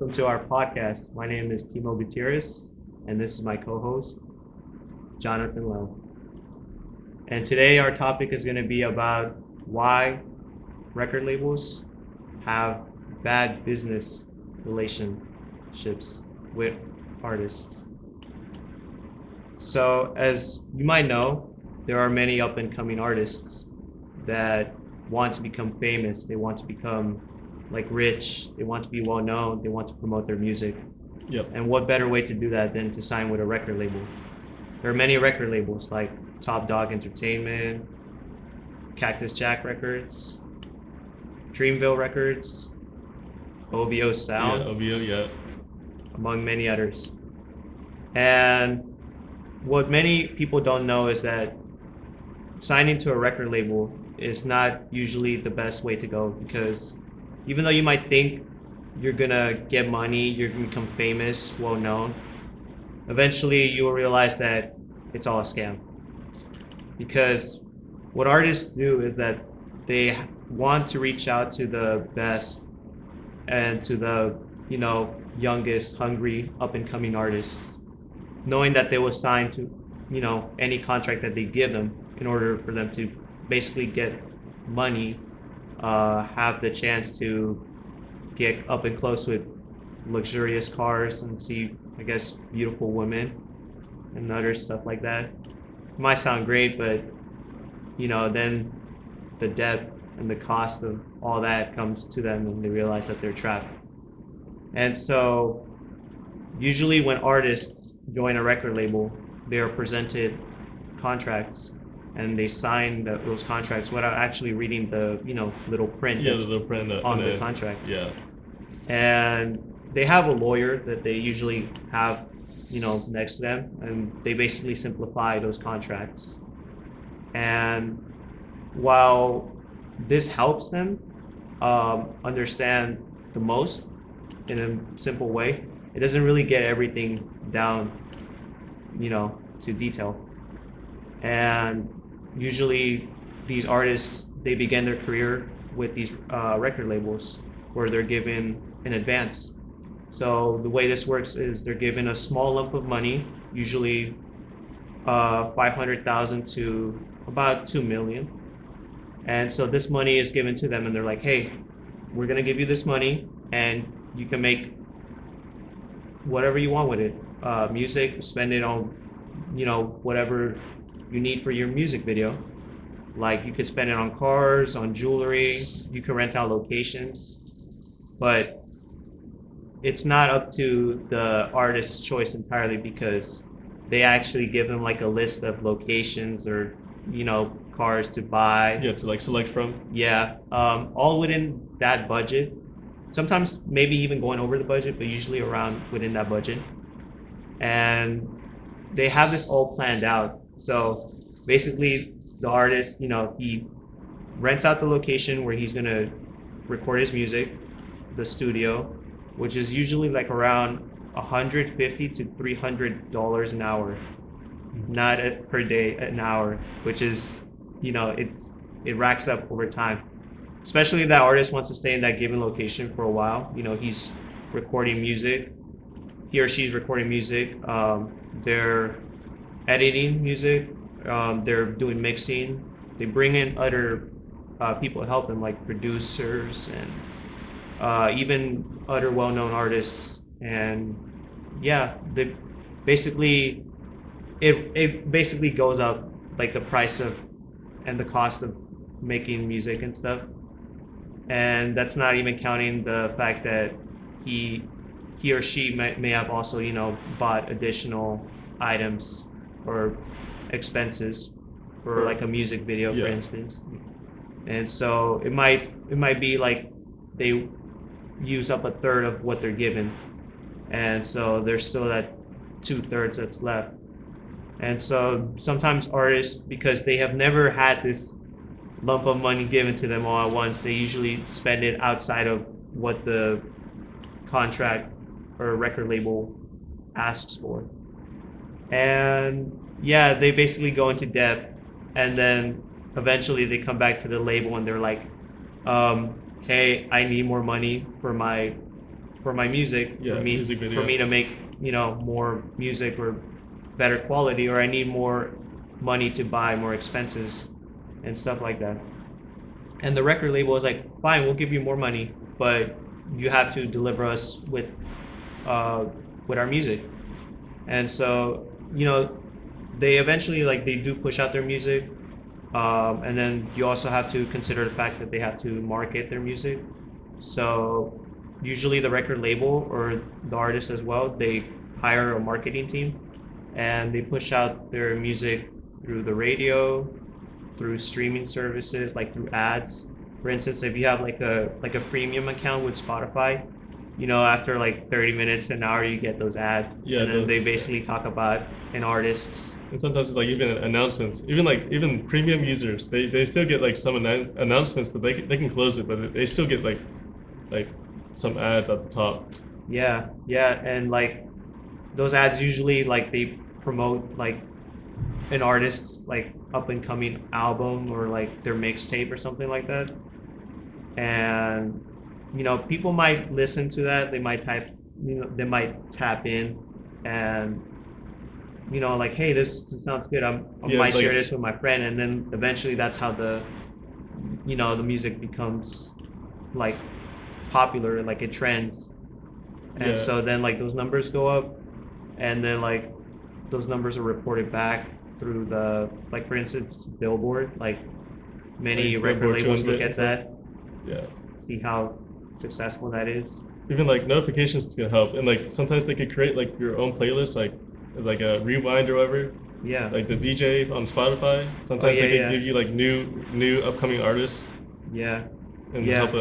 Welcome to our podcast. My name is Timo Gutierrez, and this is my co-host, Jonathan Lowe. And today our topic is going to be about why record labels have bad business relationships with artists. So, as you might know, there are many up and coming artists that want to become famous. They want to become like rich. They want to be well known. They want to promote their music. Yep. And what better way to do that than to sign with a record label? There are many record labels like Top Dog Entertainment, Cactus Jack Records, Dreamville Records, OVO Sound, Yeah, OVO, yeah. among many others. And what many people don't know is that signing to a record label is not usually the best way to go, because even though you might think you're gonna get money, you're gonna become famous, well known, eventually you will realize that it's all a scam. Because what artists do is that they want to reach out to the best and to the, youngest, hungry, up and coming artists, knowing that they will sign to, any contract that they give them in order for them to basically get money, have the chance to get up and close with luxurious cars and see, I guess, beautiful women and other stuff like that. It might sound great, but then the debt and the cost of all that comes to them and they realize that they're trapped. And so usually when artists join a record label, they are presented contracts and they sign those contracts without actually reading the little print Yeah, that's the print on the contract. Yeah. And they have a lawyer that they usually have next to them, and they basically simplify those contracts. And while this helps them understand the most in a simple way, it doesn't really get everything down to detail. And usually these artists, they begin their career with these record labels where they're given in advance. So the way this works is they're given a small lump of money, usually 500,000 to about 2 million. And so this money is given to them and they're like, hey, we're gonna give you this money and you can make whatever you want with it. Music, spend it on whatever you need for your music video. Like you could spend it on cars, on jewelry, you can rent out locations, but it's not up to the artist's choice entirely, because they actually give them like a list of locations or cars to buy. You have to like select from. Yeah, all within that budget. Sometimes maybe even going over the budget, but usually around within that budget. And they have this all planned out. So basically the artist, he rents out the location where he's gonna record his music, the studio, which is usually like around $150 to $300 an hour, not per day, an hour, which is, it racks up over time. Especially if that artist wants to stay in that given location for a while. He's recording music, he or she's recording music, they're editing music, they're doing mixing, they bring in other people to help them, like producers and even other well-known artists. And yeah, it basically goes up, like the price of and the cost of making music and stuff. And that's not even counting the fact that he or she may have also bought additional items or expenses for like a music video, for instance. And so it might be like they use up a third of what they're given, and so there's still that 2/3 that's left. And so sometimes artists, because they have never had this lump of money given to them all at once, they usually spend it outside of what the contract or record label asks for. And yeah, they basically go into debt, and then eventually they come back to the label and they're like, hey, I need more money for my for my music, Yeah, for me music for video. me to make, more music or better quality, or I need more money to buy more expenses and stuff like that. And the record label is like, fine, we'll give you more money, but you have to deliver us uh, with our music. And so, they eventually, like, they do push out their music, and then you also have to consider the fact that they have to market their music. So usually the record label or the artist as well, they hire a marketing team and they push out their music through the radio, through streaming services, like through ads. For instance, if you have like a freemium account with Spotify, after like 30 minutes, an hour, you get those ads, Yeah, and then they basically talk about an artist's. and sometimes it's like even announcements. Even premium users, they still get like some announcements, but they can close it, but they still get like some ads at the top. Yeah, yeah, and like those ads usually like they promote like an artist's like up and coming album or like their mixtape or something like that. And people might listen to that, they might they might tap in and like, hey, this sounds good. I Yeah, might share like this with my friend, and then eventually that's how the music becomes like popular, like it trends. And yeah, so then like those numbers go up, and then like those numbers are reported back through the, like, for instance, Billboard. Like many like record Billboard labels 200 look and at stuff. that, Yeah, see how successful that is. even like notifications can help, and like sometimes they could create like your own playlist, like a rewind or whatever. Yeah. Like the DJ on Spotify, Oh sometimes yeah, they could yeah, give you like new upcoming artists yeah, and yeah, help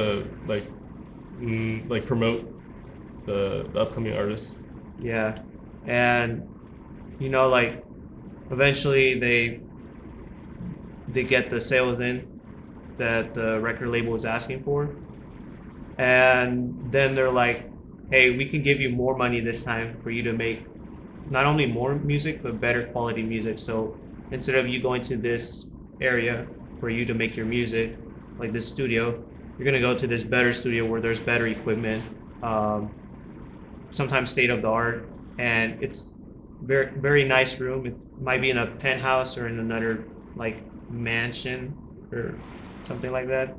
like promote the upcoming artists. yeah. And like eventually they get the sales in that the record label is asking for, and then they're like, hey, we can give you more money this time for you to make not only more music but better quality music. So instead of you going to this area for you to make your music, like this studio, you're gonna go to this better studio where there's better equipment, um, sometimes state of the art, and it's very very nice room. It might be in a penthouse or in another like mansion or something like that.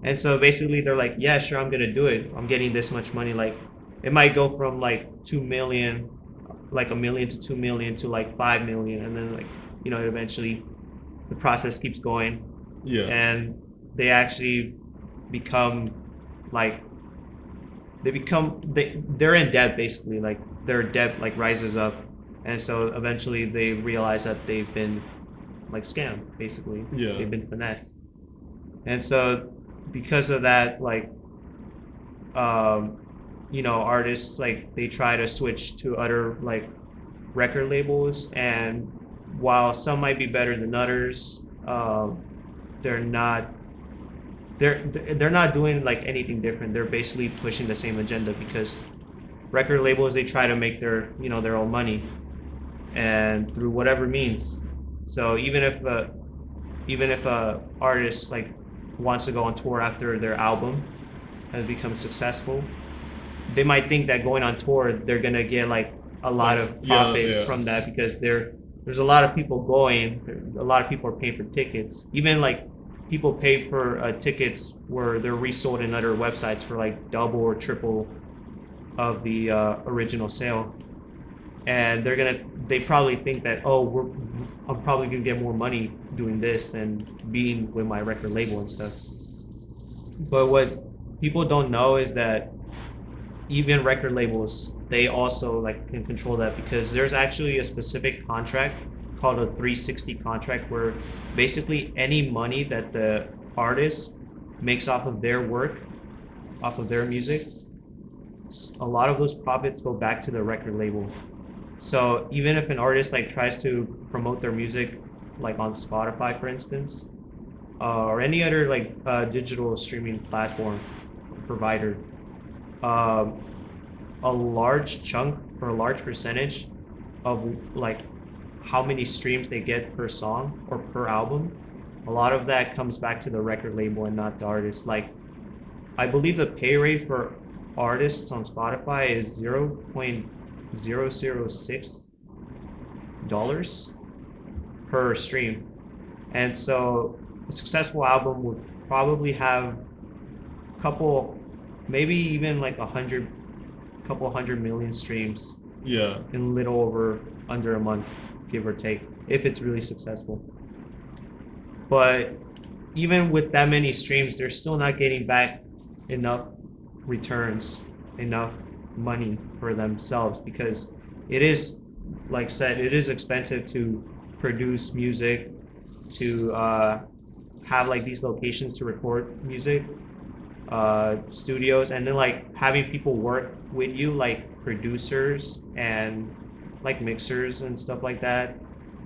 And so basically they're like, yeah, sure, I'm gonna do it. I'm getting this much money. Like it might go from like 2 million, like a million to 2 million to like 5 million, and then like eventually the process keeps going, Yeah, and they actually become like they're in debt basically. Like their debt like rises up, and so eventually they realize that they've been like scammed basically. yeah, They've been finessed. And so because of that, like um artists, like they try to switch to other like record labels, and while some might be better than others, they're not they're not doing like anything different. They're basically pushing the same agenda, because record labels, they try to make their own money, and through whatever means. So even if a artist like wants to go on tour after their album has become successful, they might think that going on tour they're gonna get like a lot like of yeah, profit yeah, from that, because there's a lot of people going, a lot of people are paying for tickets. Even like people pay for tickets where they're resold in other websites for like double or triple of the original sale, and they probably think that, oh, I'm probably gonna get more money doing this and being with my record label and stuff. But what people don't know is that even record labels, they also like can control that, because there's actually a specific contract called a 360 contract, where basically any money that the artist makes off of their work, off of their music, a lot of those profits go back to the record label. So even if an artist like tries to promote their music like on Spotify, for instance, or any other like digital streaming platform provider, um, a large chunk or a large percentage of like how many streams they get per song or per album, a lot of that comes back to the record label and not the artist. Like I believe the pay rate for artists on Spotify is $0.006 per stream. And so a successful album would probably have a couple, maybe even like couple hundred million streams Yeah. in little over under a month, give or take, if it's really successful. But even with that many streams, they're still not getting back enough returns, enough money for themselves because it is, like I said, it is expensive to produce music, to have like these locations to record music, studios, and then like having people work with you, like producers and like mixers and stuff like that.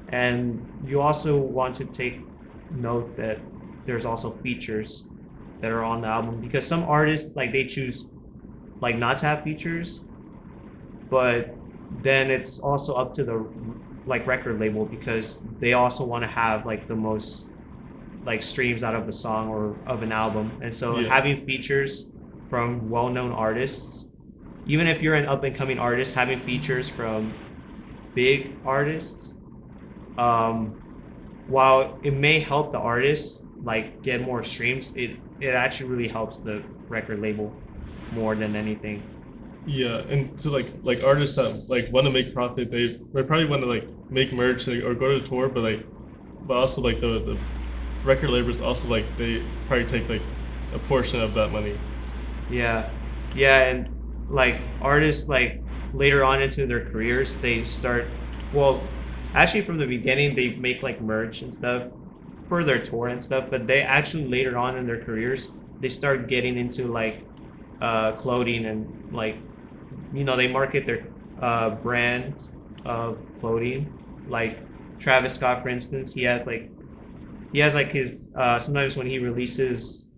And you also want to take note that there's also features that are on the album because some artists like they choose like not to have features, but then it's also up to the like record label because they also want to have like the most like streams out of a song or of an album. And so Yeah. having features from well-known artists, even if you're an up and coming artist, having features from big artists, um, while it may help the artists like get more streams, it actually really helps the record label more than anything. Yeah, and so like artists that like want to make profit, they probably want to like make merch like, or go to tour, but also like the record labels also like they probably take like a portion of that money. Yeah, yeah, and like artists like later on into their careers, they start, well, actually from the beginning they make like merch and stuff for their tour and stuff, but they actually later on in their careers they start getting into like clothing and like they market their brands of clothing. Like Travis Scott, for instance, he has like his sometimes when he releases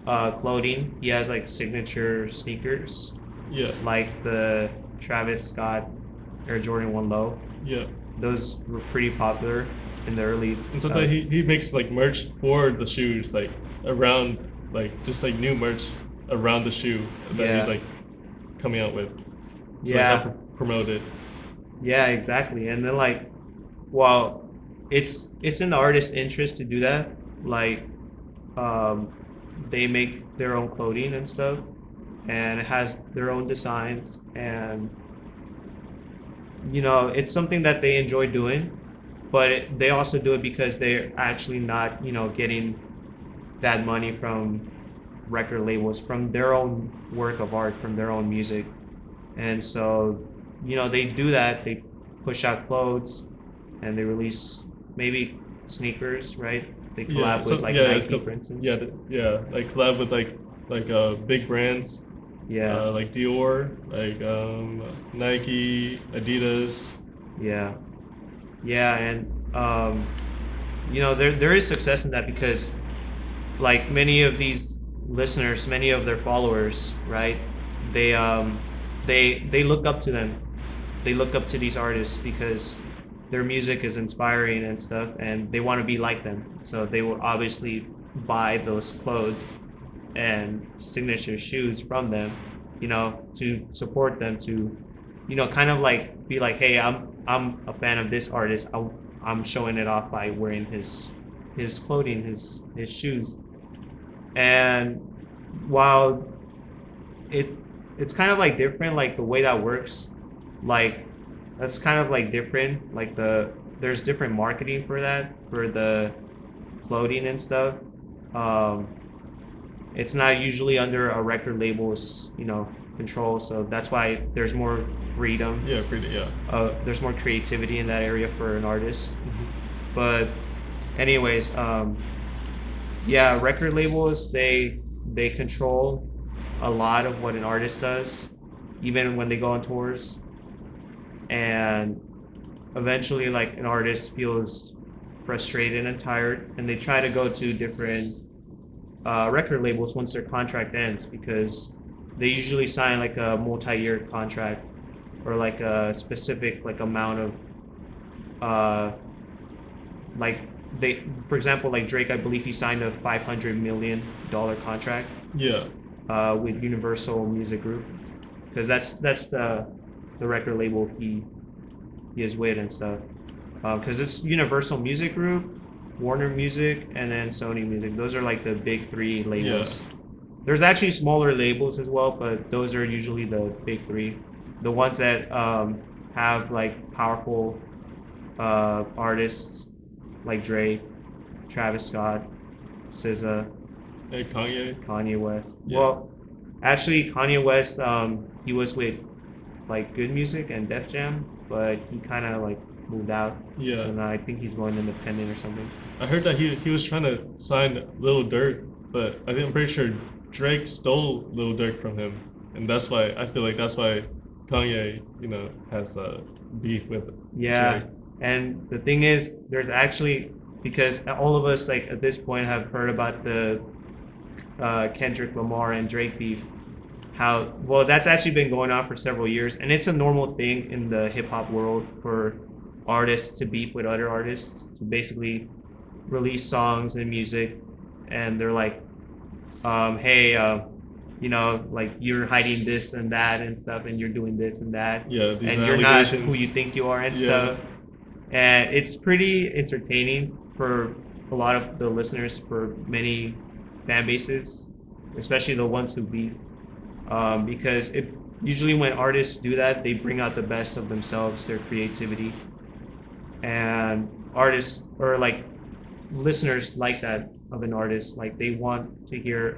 clothing, he has like signature sneakers, Yeah, like the Travis Scott Air Jordan 1 Low. yeah. Those were pretty popular in the early. And sometimes he makes like merch for the shoes, like around like just like new merch around the shoe that he's Yeah, like coming out with to like help yeah, promote it. yeah, exactly. And then like, well, it's in the artist's interest to do that. Like, um, they make their own clothing and stuff, and it has their own designs, and it's something that they enjoy doing, but they also do it because they're actually not, getting that money from record labels, from their own work of art, from their own music. And so, they do that. They push out clothes and they release maybe sneakers, right? They Yeah, collab with so like yeah, Nike, for instance. yeah, yeah, like collab with like big brands, Yeah, like Dior, like Nike, Adidas. yeah, yeah, and there is success in that because like many of these listeners, many of their followers, right? They they look up to them. They look up to these artists because their music is inspiring and stuff, and they want to be like them. So they will obviously buy those clothes and signature shoes from them, to support them, to, kind of like be like, hey, I'm a fan of this artist. I'm showing it off by wearing his clothing, his shoes. And while it it's kind of like different, like the way that works, like that's kind of like different. Like there's different marketing for that, for the clothing and stuff. Um, it's not usually under a record label's, control, so that's why there's more freedom. Yeah, pretty. Yeah. There's more creativity in that area for an artist. Hmm. But anyways, yeah, record labels, they control a lot of what an artist does, even when they go on tours. And eventually, like an artist feels frustrated and tired, and they try to go to different record labels once their contract ends because they usually sign like a multi-year contract or like a specific like amount of uh, like for example, like Drake, I believe he signed a $500 million contract. Yeah. with Universal Music Group, because that's the record label he is with and stuff. Because it's Universal Music Group, Warner Music, and then Sony Music. Those are like the big three labels. Yeah. There's actually smaller labels as well, but those are usually the big three, the ones that have like powerful artists like Drake, Travis Scott, SZA, Hey, Kanye. Kanye West. Yeah. Well, actually, Kanye West, he was with like Good Music and Def Jam, but he kind of like moved out, Yeah. and I think he's going independent or something. I heard that he was trying to sign Lil Durk, but I'm pretty sure Drake stole Lil Durk from him, and that's why I feel like that's why Kanye, has beef with Yeah, Drake. and the thing is, there's actually, because all of us like at this point have heard about the Kendrick Lamar and Drake beef. How well that's actually been going on for several years, and it's a normal thing in the hip hop world for artists to beef with other artists, to basically release songs and music, and they're like, hey, like you're hiding this and that and stuff, and you're doing this and that, Yeah, these and you're not who allegations. you think you are and Yeah. stuff. And it's pretty entertaining for a lot of the listeners for many fan bases, especially the ones who beef, because it usually when artists do that, they bring out the best of themselves, their creativity, and artists or like listeners like that of an artist, like they want to hear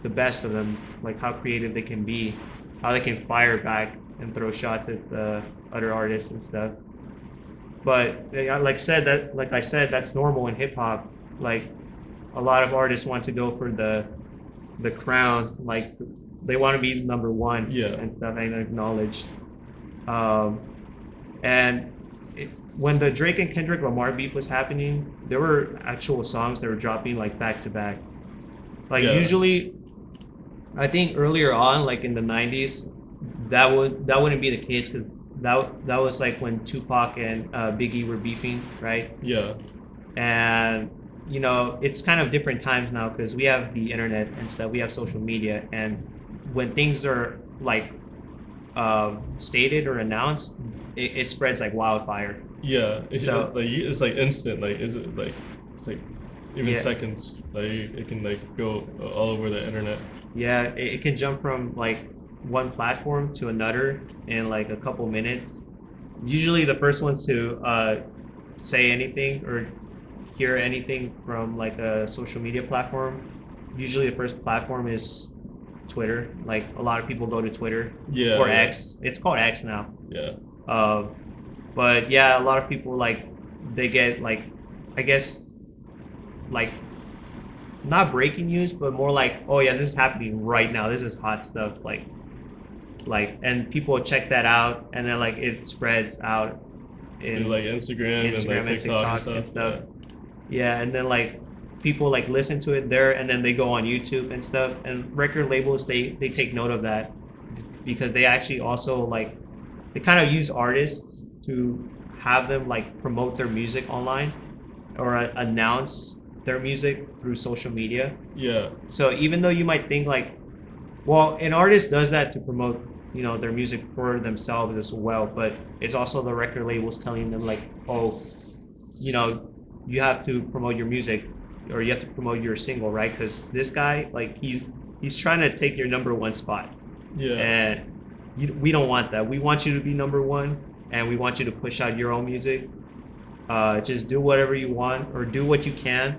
the best of them, like how creative they can be, how they can fire back and throw shots at the other artists and stuff. But like I said, that's normal in hip hop. Like a lot of artists want to go for the crown, like they want to be number one Yeah. and stuff and acknowledged. Um, and when the Drake and Kendrick Lamar beef was happening, there were actual songs that were dropping like back to back. Like Yeah. usually, I think earlier on, like in the '90s, that wouldn't be the case because that was like when Tupac and Biggie were beefing, right? Yeah. And it's kind of different times now because we have the internet and stuff. We have social media, and when things are like stated or announced, it spreads like wildfire. Yeah. So- It's like instant. Like is it like it's like even Yeah. seconds. Like it can like go all over the internet. Yeah, it can jump from like one platform to another in like a couple minutes. Usually, the first ones to say anything or hear anything from like a social media platform, usually the first platform is Twitter. Like a lot of people go to Twitter Yeah. or yeah. X. It's called X now. Yeah. Uh, but yeah, a lot of people like they get like, I guess, like not breaking news, but more like, oh yeah, this is happening right now. This is hot stuff. And people check that out, and then like it spreads out in Like Instagram and like TikTok and stuff. Yeah, and then like people like listen to it there, and then they go on YouTube and stuff. And record labels they take note of that because they actually also like they kind of use artists to have them like promote their music online or announce their music through social media. Yeah. So even though you might think like, well, an artist does that to promote, their music for themselves as well, but it's also the record labels telling them like, oh, you have to promote your music or you have to promote your single, right? Because this guy, like, he's trying to take your number one spot, Yeah. and we don't want that. We want you to be number one, and we want you to push out your own music. Just do whatever you want or do what you can.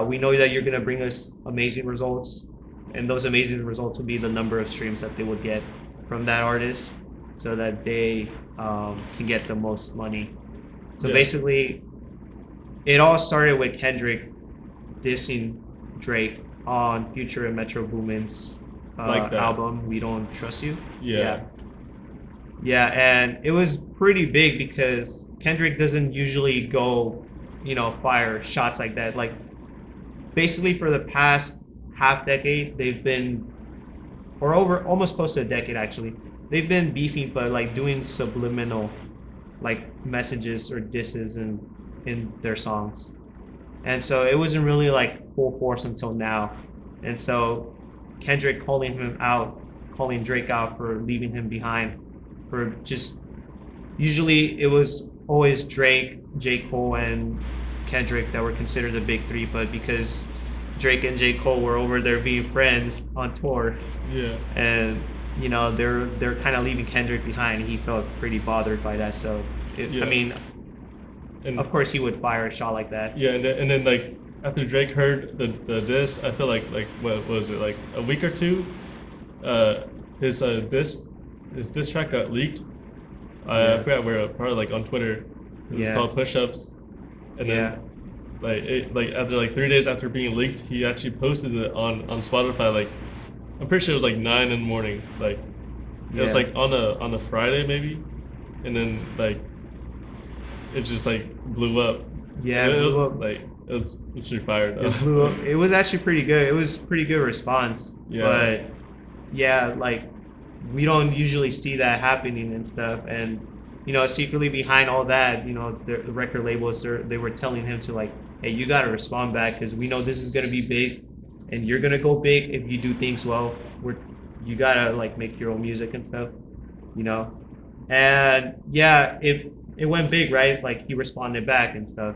We know that you're gonna bring us amazing results, and those amazing results will be the number of streams that they would get from that artist, so that they can get the most money. So Yeah. basically, it all started with Kendrick dissing Drake on Future and Metro Boomin's Like that. album "We Don't Trust You." Yeah. Yeah, and it was pretty big because Kendrick doesn't usually go, fire shots like that. Like, basically for the past half decade, they've been, or over almost close to a decade actually, they've been beefing, but like doing subliminal, like messages or disses in their songs. And so it wasn't really like full force until now. And so Kendrick calling Drake out for leaving him behind, for just usually it was always Drake, J. Cole, and Kendrick that were considered the big three, but because Drake and J. Cole were over there being friends on tour, Yeah. and they're kind of leaving Kendrick behind. He felt pretty bothered by that. So Yeah. I mean, And of course he would fire a shot like that. yeah, and then like after Drake heard the diss, I feel like what was it, like a week or two, uh, his his diss track got leaked. I forgot where, probably like on Twitter. It was called Push Ups, and then like after like 3 days after being leaked, he actually posted it on Spotify. Like I'm pretty sure it was like 9 in the morning. Like it was like on a Friday maybe, and then like it just like blew up. Yeah, it blew was, up. like it was literally fire though. It blew up. It was actually pretty good. It was pretty good response. Yeah. But yeah, like we don't usually see that happening and stuff. And secretly behind all that, the record labels they were telling him to like, hey, you gotta respond back because we know this is gonna be big, and you're gonna go big if you do things well. You gotta like make your own music and stuff, you know. And yeah, it went big, right? Like he responded back and stuff.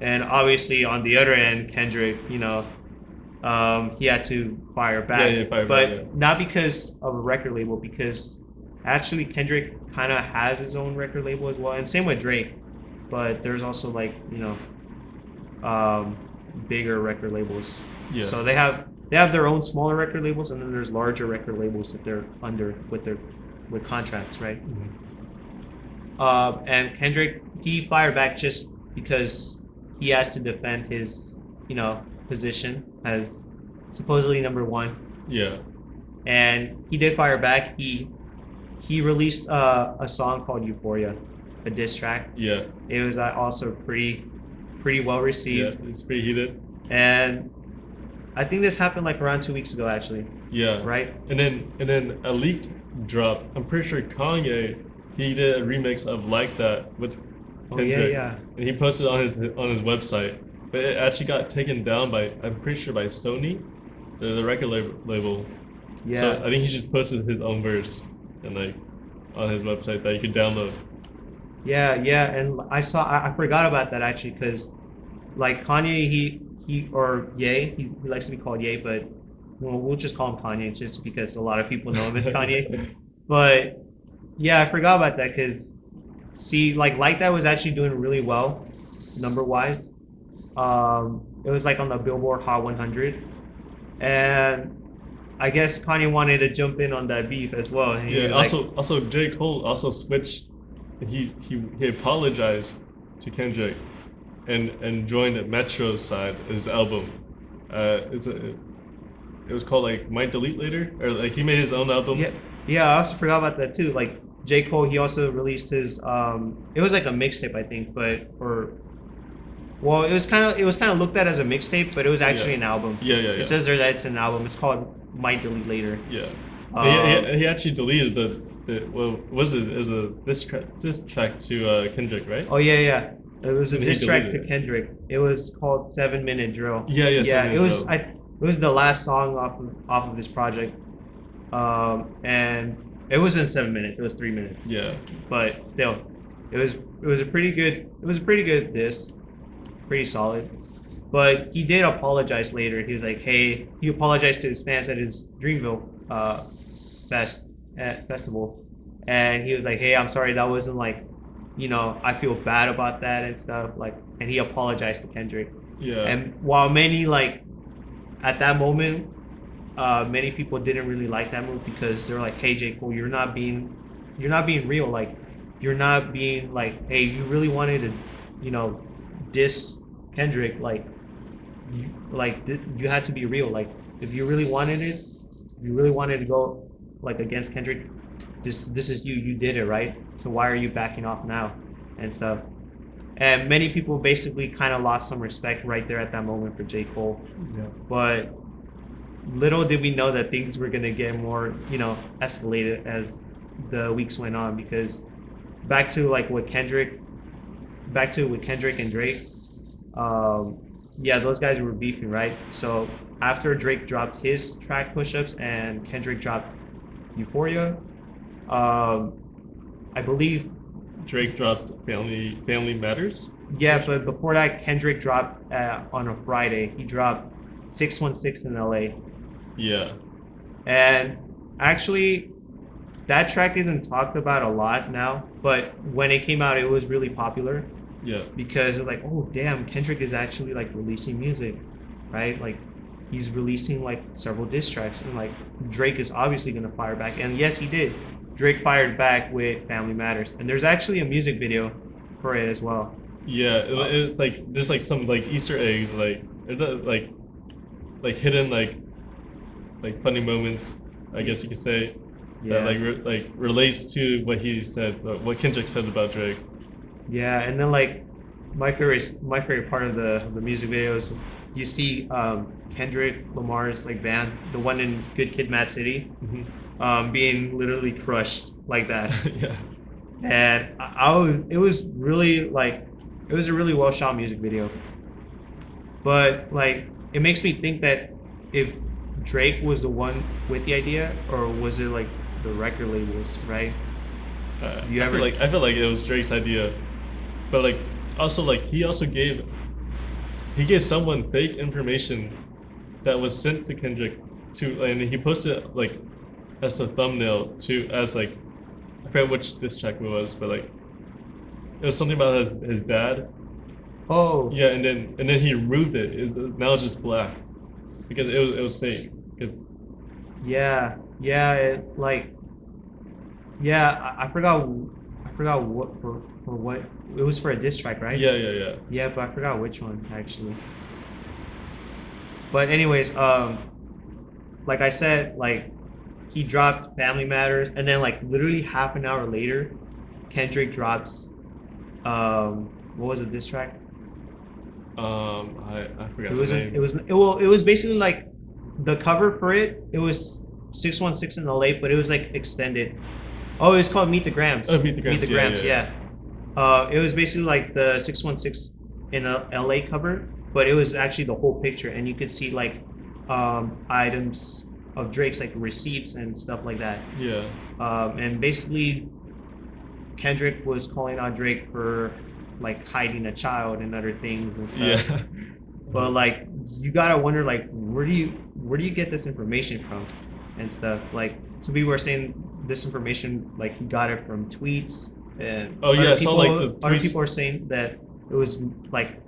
And obviously on the other end, Kendrick, he had to fire back. Yeah, fire but back, yeah. not because of a record label, because actually Kendrick kind of has his own record label as well, and same with Drake. But there's also like bigger record labels. Yeah. So they have their own smaller record labels, and then there's larger record labels that they're under with contracts, right? Mm-hmm. And Kendrick, he fired back just because he has to defend his position as supposedly number one. Yeah. And he did fire back. He released a song called Euphoria, a diss track. Yeah. It was also pretty well received. Yeah, it's pretty heated. And I think this happened like around 2 weeks ago, actually. Yeah. Right. And then a leaked drop. I'm pretty sure Kanye, he did a remix of Like That with Kendrick. Yeah. And he posted on his website, but it actually got taken down by, I'm pretty sure, by Sony, the record label. Yeah. So I think he just posted his own verse and like on his website that you could download. Yeah, and I forgot about that actually, because like Kanye, he or Ye, he likes to be called Ye, but we'll just call him Kanye just because a lot of people know him as Kanye. But yeah, I forgot about that because see, like that was actually doing really well, number wise. It was like on the Billboard Hot 100, and I guess Kanye wanted to jump in on that beef as well. And Yeah. like, Also J. Cole also switched. He apologized to Kendrick, and joined Metro's side of his album. It was called like Might Delete Later, or like he made his own album. Yeah. I also forgot about that too. Like J. Cole, he also released his. It was like a mixtape, I think, well, it was kind of looked at as a mixtape, but it was actually an album. Yeah. It says there that it's an album. It's called Might Delete Later. Yeah. He actually deleted what was it? It was a diss track to Kendrick, right? Oh yeah. It was a And he diss track to deleted it. Kendrick. It was called 7 Minute Drill. Yeah. Yeah, 7 it was. Drill. It was the last song off of his project, and it wasn't 7 minutes. It was 3 minutes. Yeah. But still, it was a pretty good diss, pretty solid. But he did apologize later. He was like, hey, he apologized to his fans at his Dreamville festival, and he was like, hey, I'm sorry, that wasn't like, I feel bad about that and stuff, like, and he apologized to Kendrick. Yeah. And while many like at that moment, many people didn't really like that move because they're like, hey, J. Cole, you're not being real. Like, you're not being like, hey, you really wanted to, diss Kendrick. Like, you had to be real. Like, if you really wanted it, if you really wanted to go like against Kendrick, this is you did it, right? So why are you backing off now and stuff? And many people basically kind of lost some respect right there at that moment for J. Cole. Yeah. But little did we know that things were gonna get more, escalated as the weeks went on, because back to with Kendrick and Drake, yeah, those guys were beefing, right? So after Drake dropped his track Push-Ups and Kendrick dropped Euphoria, um, I believe, Drake dropped Family Matters. yeah, but before that, Kendrick dropped on a Friday. He dropped 616 in LA. Yeah, And actually, that track isn't talked about a lot now, but when it came out, it was really popular yeah, because it was like, oh, damn, Kendrick is actually like releasing music, right? Like, he's releasing like several diss tracks, and like Drake is obviously gonna fire back. And yes, he did. Drake fired back with Family Matters, and there's actually a music video for it as well. yeah. It's like there's like some like Easter eggs, like it's like hidden like funny moments, I guess you could say, that Yeah. like relates to what he said, what Kendrick said about Drake. Yeah, and then like my favorite part of the music videos, you see Kendrick Lamar's like band, the one in Good Kid, Mad City, being literally crushed like that, Yeah, and I was it was really like it was a really well shot music video, but like it makes me think that if Drake was the one with the idea, or was it like the record labels, right? You ever I feel like it was Drake's idea, but like also like he gave someone fake information that was sent to Kendrick to, and he posted it like as a thumbnail to as like I forget which diss track it was, but like it was something about his dad. oh Yeah, and then he removed it. It's now it's just black because it was fake. Because yeah like yeah, I forgot what for what it was for a diss track, right? yeah. Yeah, but I forgot which one actually. But anyways, like I said, like he dropped Family Matters, and then like literally half an hour later, Kendrick drops what was it diss track? I It forgot the was name. it was basically like the cover for it. It was 616 in LA, but it was like extended. Oh, it was called Meet the Grams. Oh, Meet the Meet the Grams. Yeah, Grams, yeah, yeah. It was basically like the 616 in a LA cover, but it was actually the whole picture, and you could see like items of Drake's like receipts and stuff like that. yeah. And basically, Kendrick was calling out Drake for like hiding a child and other things and stuff. Yeah. But like, you gotta wonder like, where do you get this information from, and stuff. Like, some people are saying this information like he got it from tweets, and Oh yeah, I saw like the other tweets. people are saying that it was like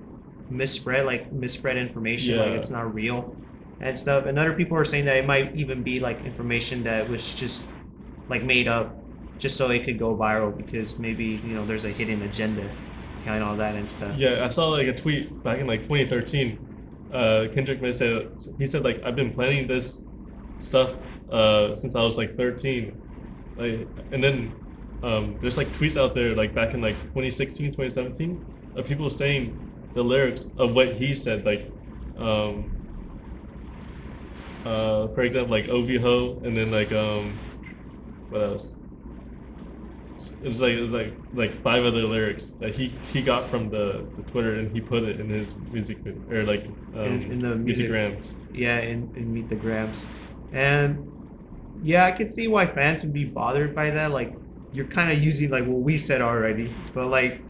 misspread information, like Yeah, it's not real and stuff. And other people are saying that it might even be like information that was just like made up just so it could go viral because maybe there's a hidden agenda behind all that and stuff. yeah. I saw like a tweet back in like 2013. Kendrick may say he said like I've been planning this stuff since I was like 13. Like, and then there's like tweets out there like back in like 2016, 2017 of people saying the lyrics of what he said, like um, for example, like OV and then like what else? It was like five other lyrics that he got from the Twitter and he put it in his music or like In the music, musicgrams. yeah, in Meet the Grams. And yeah, I could see why fans would be bothered by that. Like, you're kind of using like what we said already, but like,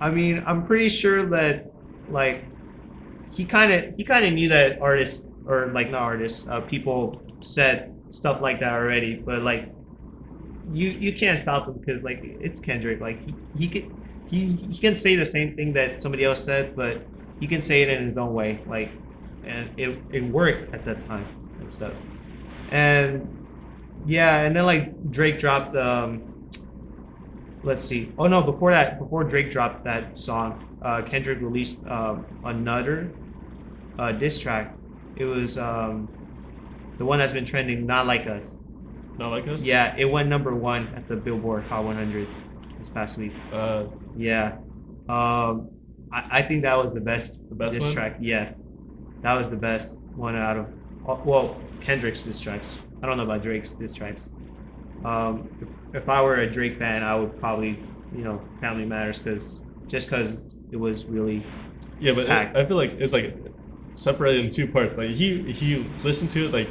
I mean, I'm pretty sure that like he kind of knew that artists, or like not artists, people said stuff like that already. But like, you can't stop him because like it's Kendrick. Like he can say the same thing that somebody else said, but he can say it in his own way. Like, and it worked at that time and stuff. And yeah, and then like Drake dropped let's see. Oh no, before that, before Drake dropped that song, Kendrick released another diss track. It was the one that's been trending, Not Like Us. Not like us. Yeah, it went number one at the Billboard Hot 100 this past week. Yeah. I think that was the best best diss one? track. Yes, that was the best one out of well, Kendrick's diss tracks. I don't know about Drake's diss tracks. If I were a Drake fan, I would probably Family Matters, because it was really Yeah, but fact. I feel like it's like separated in two parts. Like he listened to it like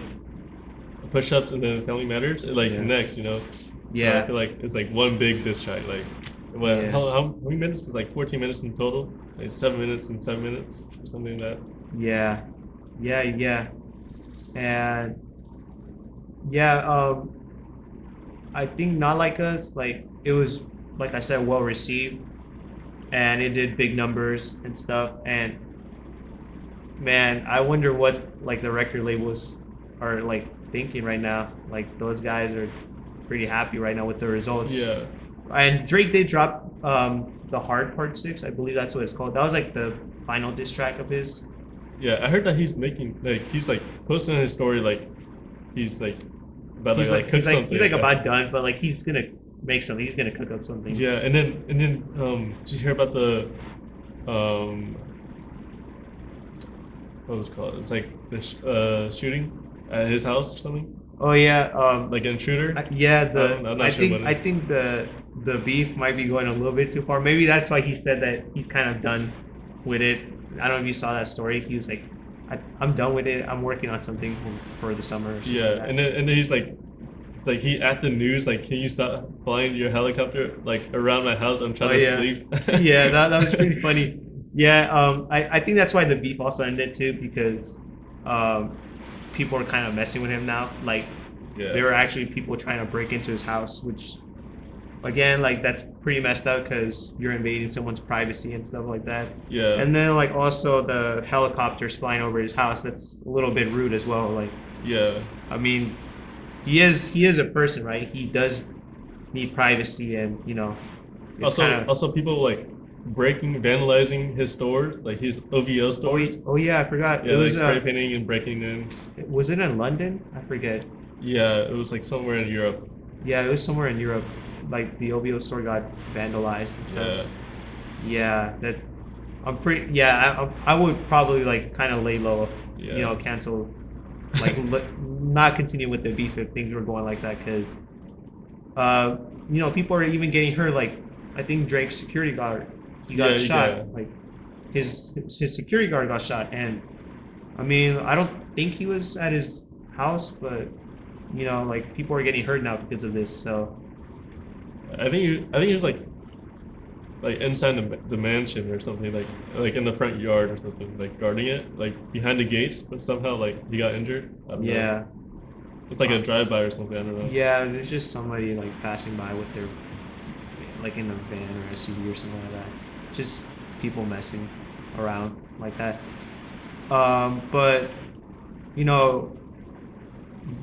push-ups and then Family Matters, it like Yeah. connects, you know. So I Yeah. feel like it's like one big diss track. Like, what? Yeah. How many minutes? Is like 14 minutes in total. Like 7 minutes and 7 minutes or something like that. Yeah. Yeah. Yeah. And yeah, I think Not Like Us, like it was, like I said, well received, and it did big numbers and stuff. And man, I wonder what like the record labels are like thinking right now. Like those guys are pretty happy right now with the results. Yeah, And Drake did drop the Hard Part 6, I believe that's what it's called. That was like the final diss track of his. yeah. I heard that he's making like he's like posting on his story like he's like about to like cook He's something. like about done, but like he's gonna make something. He's gonna cook up something. Yeah, and then did you hear about the um what was it called? It's like the shooting at his house or something. Oh yeah, Like an intruder. yeah. I'm not sure what I it is. think the beef might be going a little bit too far. Maybe that's why he said that he's kind of done with it. I don't know if you saw that story. He was like, I'm done with it. I'm working on something for the summer or something Yeah, like and then he's like, it's like he at the news like, can you stop flying your helicopter like around my house? I'm that. Oh trying to yeah, sleep. yeah. That was pretty funny. Yeah, I think that's why the beef also ended too, because um, people are kind of messing with him now. Like Yeah, there were actually people trying to break into his house, which again, like that's pretty messed up because you're invading someone's privacy and stuff like that. yeah, And then like also the helicopters flying over his house, that's a little bit rude as well. Like yeah. I mean, he is a person, right? He does need privacy, and it's kind of. Also people like breaking, vandalizing his stores, like his OVO stores. Oh yeah, I forgot. Yeah, It like was spray painting and breaking in. was it in London? I forget. Yeah, it was like somewhere in Europe. Yeah, it was somewhere in Europe. Like the OVO store got vandalized and stuff. Yeah, Yeah, that I'm pretty. Yeah, I would probably like kind of lay low, yeah, cancel, like not continue with the beef if things were going like that, because people are even getting hurt. Like I think Drake's security guard, he yeah, got yeah. shot. Like his security guard got shot, and I mean I don't think he was at his house, but like people are getting hurt now because of this. So I think he was like inside the mansion or something, like in the front yard or something, like guarding it, like behind the gates, but somehow like he got injured. I don't know. yeah, It's like a drive-by or something. I don't know. yeah, there's just somebody like passing by with their like in a van or SUV or something like that. Just people messing around like that. But you know,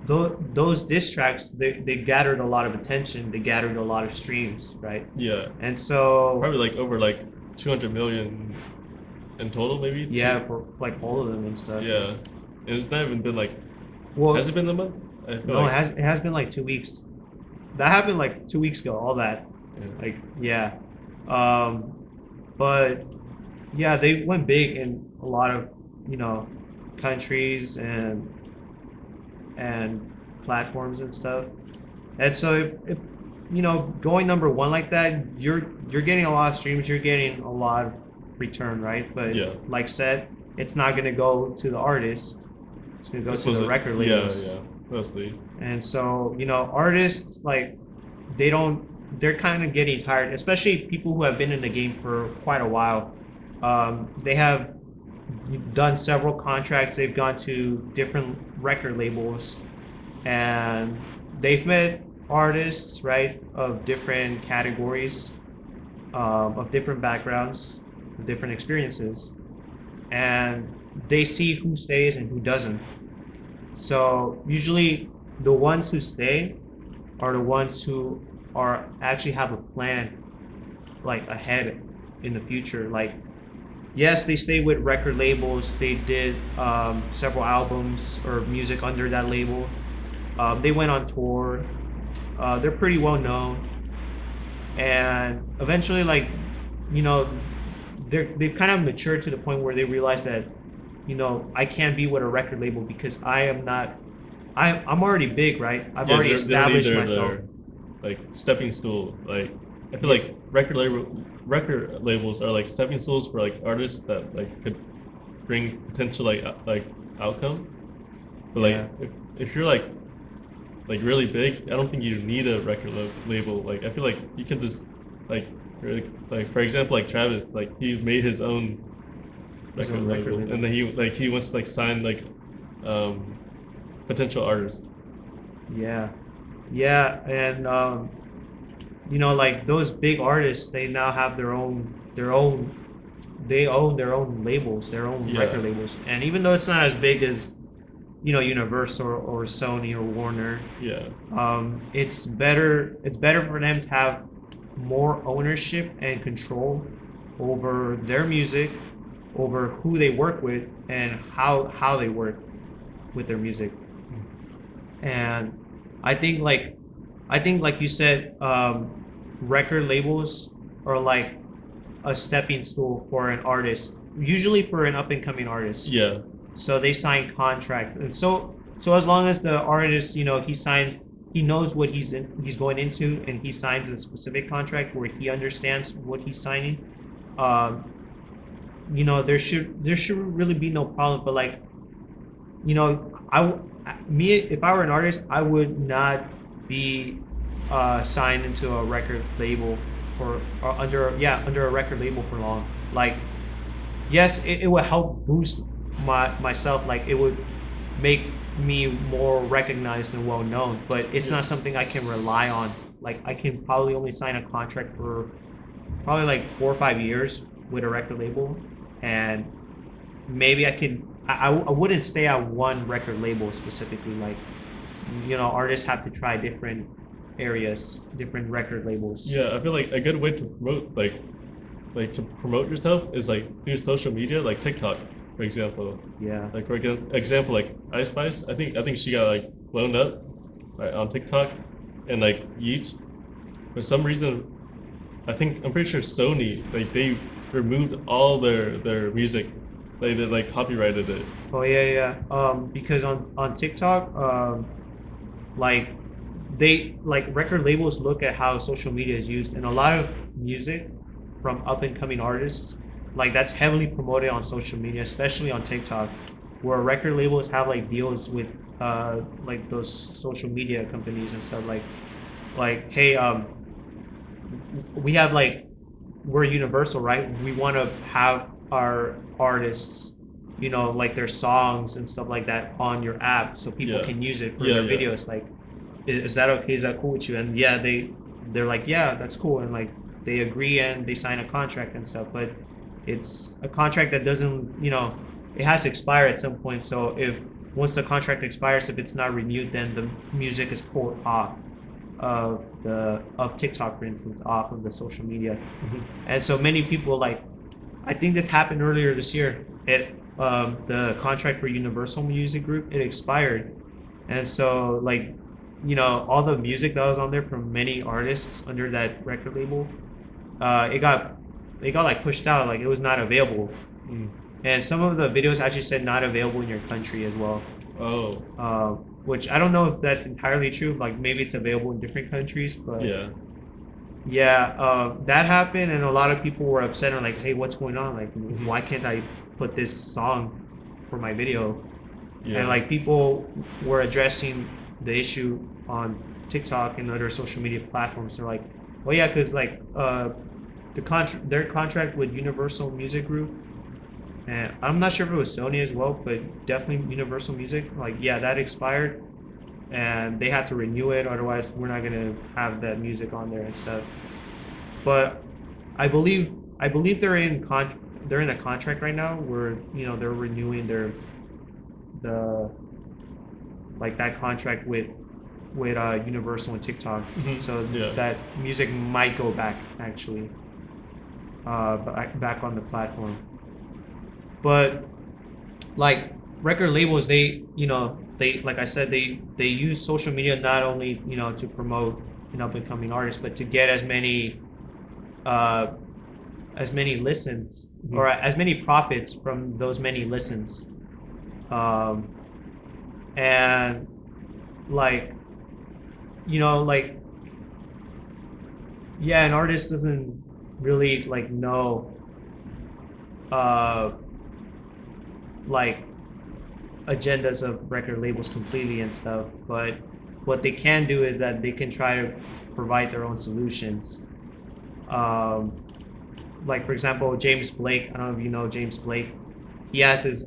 those diss tracks, they gathered a lot of attention. They gathered a lot of streams, right? Yeah, And so probably like over like 200 million in total, maybe. yeah, for like all of them and stuff. Yeah, and it's not even been like. Well, Has it been a month? I feel no, like. it has been like 2 weeks. That happened like 2 weeks ago. All that, Yeah. like yeah. Um, but yeah, they went big in a lot of you know countries and platforms and stuff. And so if going number one like that, you're getting a lot of streams, you're getting a lot of return, right? But Yeah. like said, it's not gonna go to the artist. It's gonna go I to suppose the it- record Yeah, labels. yeah, mostly. And so artists like they don't they're kind of getting tired, especially people who have been in the game for quite a while. They have done several contracts. They've gone to different record labels, and they've met artists, right, of different categories, of different backgrounds, different experiences, and they see who stays and who doesn't. So usually, the ones who stay are the ones who are actually have a plan, like ahead in the future. Like yes, they stay with record labels. They did several albums or music under that label. They went on tour. They're pretty well known, and eventually, like you know, they've kind of matured to the point where they realize that I can't be with a record label because I am not. I'm already big, right? I've Yeah, already they don't need established myself. their like stepping stool. Like I feel like record labels are like stepping stones for like artists that like could bring potential like outcome. But like Yeah. if you're like really big, I don't think you need a record label. Like I feel like you can just like like for example like Travis, like he made his own His record own record label, label. and then he wants to like sign like um potential artists. Yeah. Yeah, and you know, like those big artists, they now have they own their own labels, their own Yeah, record labels. And even though it's not as big as, you know, Universal or Sony or Warner, yeah, it's better for them to have more ownership and control over their music, over who they work with and how they work with their music. And I think like like you said, record labels are like a stepping stool for an artist, usually for an up and coming artist. yeah, So they sign contracts, and so as long as the artist, you know, he knows what he's going into, and he signs a specific contract where he understands what he's signing. Um, you know, there should really be no problem. But like, you know, me, if I were an artist, I would not be signed into a record label or under a record label for long. Like, yes, it would help boost myself. Like, it would make me more recognized and well known. But it's yeah, not something I can rely on. Like, I can probably only sign a contract for probably like 4 or 5 years with a record label, and maybe I can. I wouldn't stay at one record label specifically. Like, you know, artists have to try different areas, different record labels. yeah. I feel like a good way to promote like to promote yourself is like through social media, like TikTok, for example. Yeah. Like for example, like Ice Spice, I think she got like blown up right, on TikTok and like Yeet. For some reason, I'm pretty sure Sony like they removed all their music, they like copyrighted it. Oh yeah, yeah. Because on TikTok, like like record labels look at how social media is used, and a lot of music from up and coming artists, like that's heavily promoted on social media, especially on TikTok, where record labels have like deals with like those social media companies and stuff like hey, we have like we're Universal, right? We want to have our artists, you know, like their songs and stuff like that on your app so people Yeah, can use it for yeah, their yeah, videos. Like, is that okay? Is that cool with you? And yeah, they're like, yeah, that's cool, and like they agree and they sign a contract and stuff. But it's a contract that doesn't, you know, it has to expire at some point. So if once the contract expires, if it's not renewed, then the music is pulled off of TikTok, for instance, off of the social media. And so many people like, I think this happened earlier this year. The contract for Universal Music Group, it expired, and so like, you know, all the music that was on there from many artists under that record label, it got like pushed out, like it was not available, mm. and some of the videos actually said not available in your country as well. Oh, Which I don't know if that's entirely true. Like maybe it's available in different countries, but yeah, yeah, that happened, and a lot of people were upset and like, hey, what's going on? Like, mm-hmm. why can't I put this song for my video? Yeah, And like people were addressing the issue on TikTok and other social media platforms. They're like, well, yeah, because like their contract with Universal Music Group, and I'm not sure if it was Sony as well, but definitely Universal Music. Like, yeah, that expired, and they had to renew it. Otherwise, we're not gonna have that music on there and stuff. But I believe they're in a contract right now where, you know, they're renewing the like that contract with Universal and TikTok. mm-hmm. So Yeah, that music might go back actually, back on the platform. But like record labels, they, you know, they, like I said, they use social media not only, you know, to promote an up and coming artist, but to get uh, as many listens mm-hmm. or as many profits from those many listens. Um, and like, you know, like, yeah, an artist doesn't really like know uh like agendas of record labels completely and stuff, but what they can do is that they can try to provide their own solutions. Um, like for example, James Blake. I don't know if you know James Blake. He has his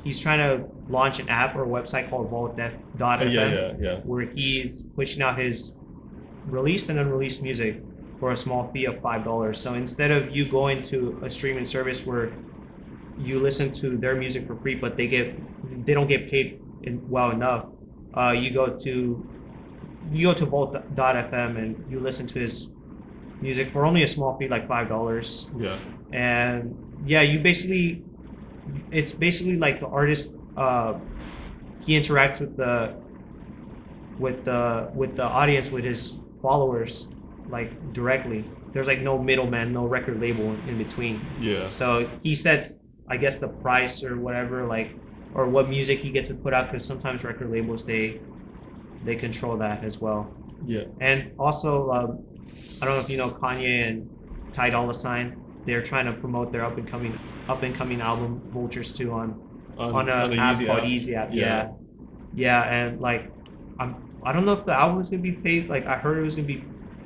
he's trying to launch an app or a website called Yeah, Vault.fm, yeah. where he's pushing out his released and unreleased music for a small fee of $5. So instead of you going to a streaming service where you listen to their music for free, but they don't get paid well enough, you go to Vault.fm and you listen to his music for only a small fee, like $5. Yeah. And yeah, it's basically like the artist, he interacts with the audience, with his followers, like directly. There's like no middleman, no record label in between. Yeah. So he sets, I guess, the price or whatever, like, or what music he gets to put out, because sometimes record labels, they control that as well. Yeah. And also, I don't know if you know Kanye and Ty Dolla $ign. They're trying to promote their up and coming album Vultures 2 on an app called Easy App. Yeah. Yeah, and like I don't know if the album is gonna be paid. Like I heard it was gonna be,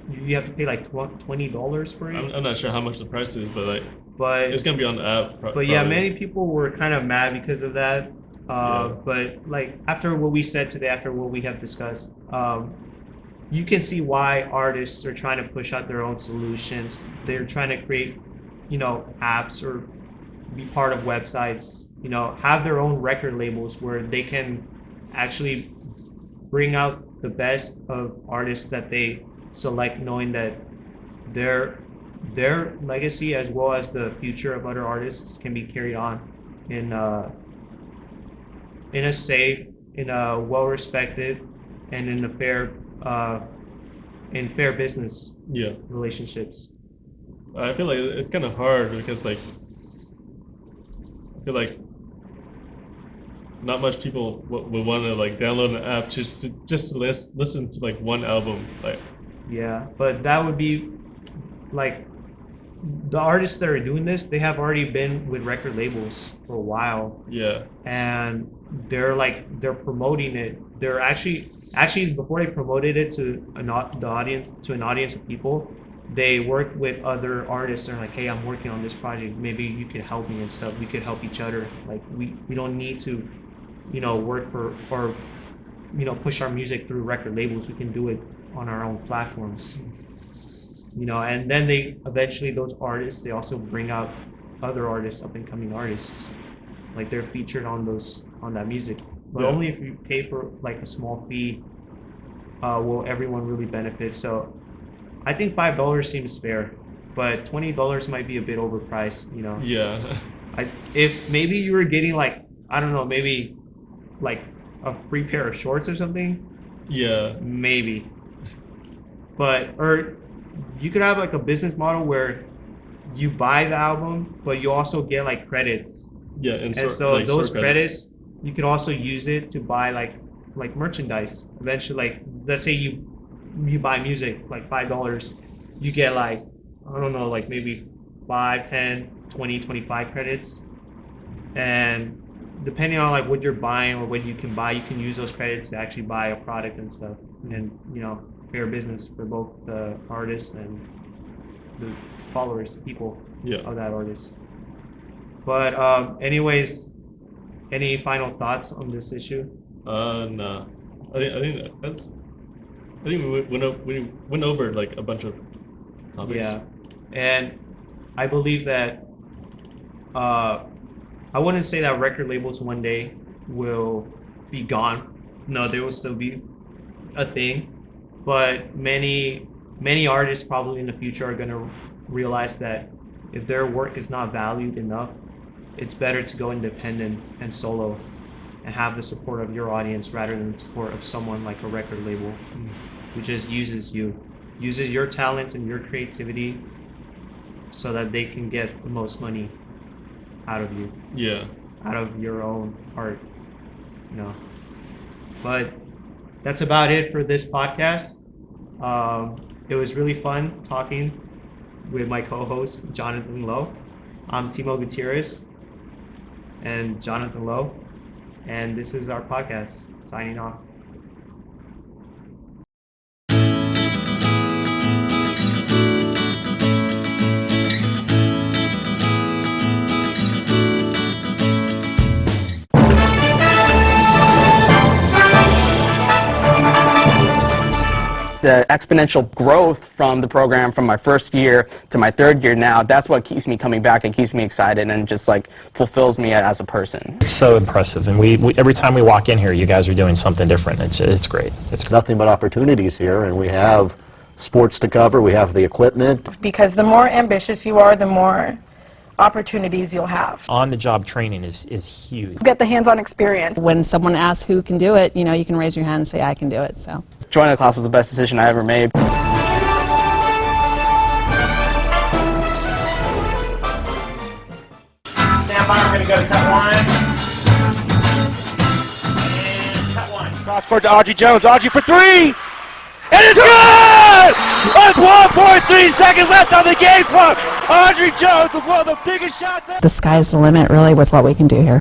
you have to pay like $20 for it. I'm not sure how much the price is, but like But it's gonna be on the app. but yeah, many people were kind of mad because of that. But like after what we said today, after what we have discussed, you can see why artists are trying to push out their own solutions. They're trying to create, apps or be part of websites, have their own record labels where they can actually bring out the best of artists that they select, knowing that their their legacy as well as the future of other artists can be carried on in in a safe, in a well respected, and in fair business Yeah. relationships. I feel like it's kind of hard because like I feel like not much people would want to like download an app just to listen to like one album. Like Yeah, but that would be like the artists that are doing this, they have already been with record labels for a while, yeah, and they're promoting it. They're actually before they promoted it to an audience of people, they worked with other artists. They're like, hey, I'm working on this project. Maybe you could help me and stuff. We could help each other. Like we don't need to, work for or push our music through record labels. We can do it on our own platforms. And then those artists, they also bring out other artists, up and coming artists, like they're featured on that music, but Yeah. only if you pay for like a small fee, will everyone really benefit. So I think $5 seems fair, but $20 might be a bit overpriced. yeah, If maybe you were getting like, I don't know, maybe like a free pair of shorts or something, yeah, maybe. Or you could have like a business model where you buy the album, but you also get like credits. yeah, And so so like those store credits, you could also use it to buy like merchandise. Eventually, like let's say you buy music like $5, you get like, I don't know, like maybe 5, 10, 20, 25 credits. And depending on like what you're buying or what you can buy, you can use those credits to actually buy a product and stuff. And fair business for both the artist and the followers, the people Yeah. of that artist. But anyways, any final thoughts on this issue? Nah. I think we went over like a bunch of topics. Yeah, and I believe that I wouldn't say that record labels one day will be gone. No, they will still be a thing, but many artists probably in the future are going to realize that if their work is not valued enough, it's better to go independent and solo and have the support of your audience rather than the support of someone like a record label who just uses your talent and your creativity so that they can get the most money out of you, Yeah. out of your own art, But that's about it for this podcast. It was really fun talking with my co-host, Jonathan Lowe. I'm Timo Gutierrez and Jonathan Lowe, and this is our podcast, signing off. The exponential growth from the program from my first year to my third year now, that's what keeps me coming back and keeps me excited and just like fulfills me as a person. It's so impressive, and we every time we walk in here, you guys are doing something different. It's great. It's nothing but opportunities here, and we have sports to cover, we have the equipment. Because the more ambitious you are, the more opportunities you'll have. On-the-job training is huge. You get the hands-on experience. When someone asks who can do it, you know, you can raise your hand and say, I can do it. So joining the class was the best decision I ever made. Stand by, we're going to go to cut one. And cut one. Cross court to Audrey Jones. Audrey for three. It is good! With 1.3 seconds left on the game clock, Audrey Jones with one of the biggest shots ever. the sky's the limit, really, with what we can do here.